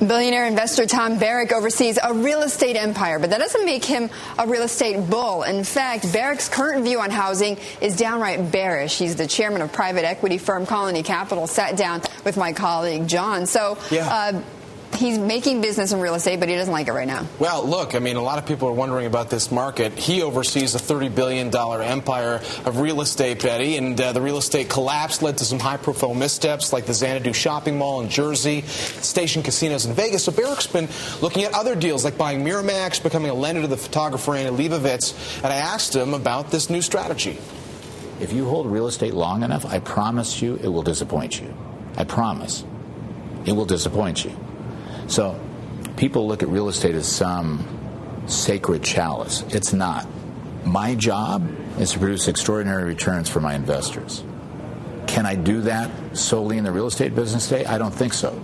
Billionaire investor Tom Barrack oversees a real estate empire, but that doesn't make him a real estate bull. In fact, Barrack's current view on housing is downright bearish. He's the chairman of private equity firm Colony Capital, sat down with my colleague John. So he's making business in real estate, but he doesn't like it right now. Well, look, I mean, a lot of people are wondering about this market. He oversees a $30 billion empire of real estate, Betty, and the real estate collapse led to some high-profile missteps like the Xanadu shopping mall in Jersey, Station casinos in Vegas. So Barrack's been looking at other deals like buying Miramax, becoming a lender to the photographer Anna Leibovitz, and I asked him about this new strategy. If you hold real estate long enough, I promise you it will disappoint you. I promise. It will disappoint you. So people look at real estate as some sacred chalice. It's not. My job is to produce extraordinary returns for my investors. Can I do that solely in the real estate business today? I don't think so.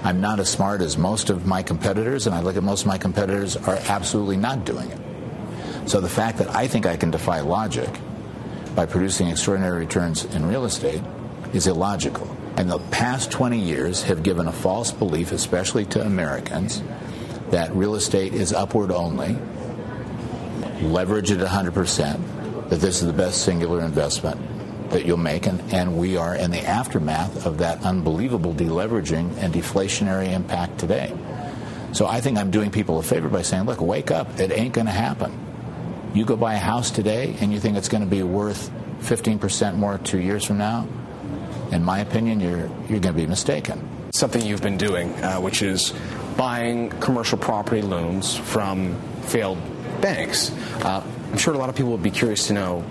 I'm not as smart as most of my competitors, and I look at most of my competitors are absolutely not doing it. So the fact that I think I can defy logic by producing extraordinary returns in real estate is illogical. And the past 20 years have given a false belief, especially to Americans, that real estate is upward only, leverage at 100%, that this is the best singular investment that you'll make, and we are in the aftermath of that unbelievable deleveraging and deflationary impact today. So I think I'm doing people a favor by saying, look, wake up, it ain't going to happen. You go buy a house today and you think it's going to be worth 15% more 2 years from now, in my opinion, you're going to be mistaken. Something you've been doing, which is buying commercial property loans from failed banks. I'm sure a lot of people would be curious to know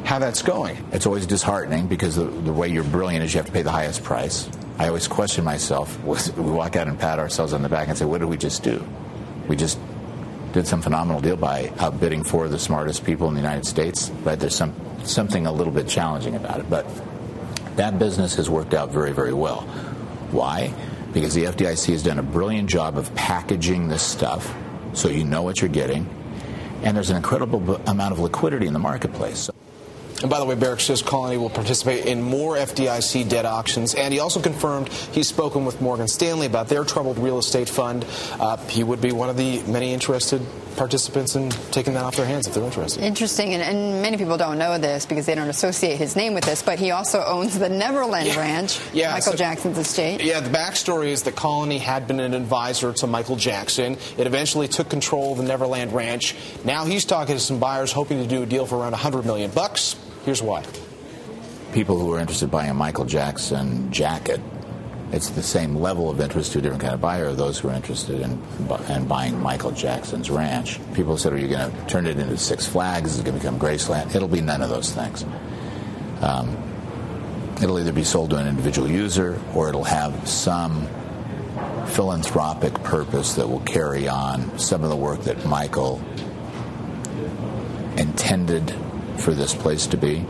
how that's going. It's always disheartening because the way you're brilliant is you have to pay the highest price. I always question myself. We walk out and pat ourselves on the back and say, what did we just do? We just did some phenomenal deal by outbidding four of the smartest people in the United States. But there's something a little bit challenging about it. But that business has worked out very, very well. Why? Because the FDIC has done a brilliant job of packaging this stuff so you know what you're getting, and there's an incredible amount of liquidity in the marketplace. And by the way, Barrack says Colony will participate in more FDIC debt auctions, and he also confirmed he's spoken with Morgan Stanley about their troubled real estate fund. He would be one of the many interested participants in taking that off their hands if they're interested. Interesting, and many people don't know this because they don't associate his name with this, but he also owns the Neverland Ranch, Michael Jackson's estate. Yeah, the backstory is that Colony had been an advisor to Michael Jackson. It eventually took control of the Neverland Ranch. Now he's talking to some buyers hoping to do a deal for around $100 million. Here's why. People who are interested in buying a Michael Jackson jacket, it's the same level of interest to a different kind of buyer, those who are interested in buying Michael Jackson's ranch. People said, are you going to turn it into Six Flags? Is it going to become Graceland? It'll be none of those things. It'll either be sold to an individual user or it'll have some philanthropic purpose that will carry on some of the work that Michael intended for this place to be.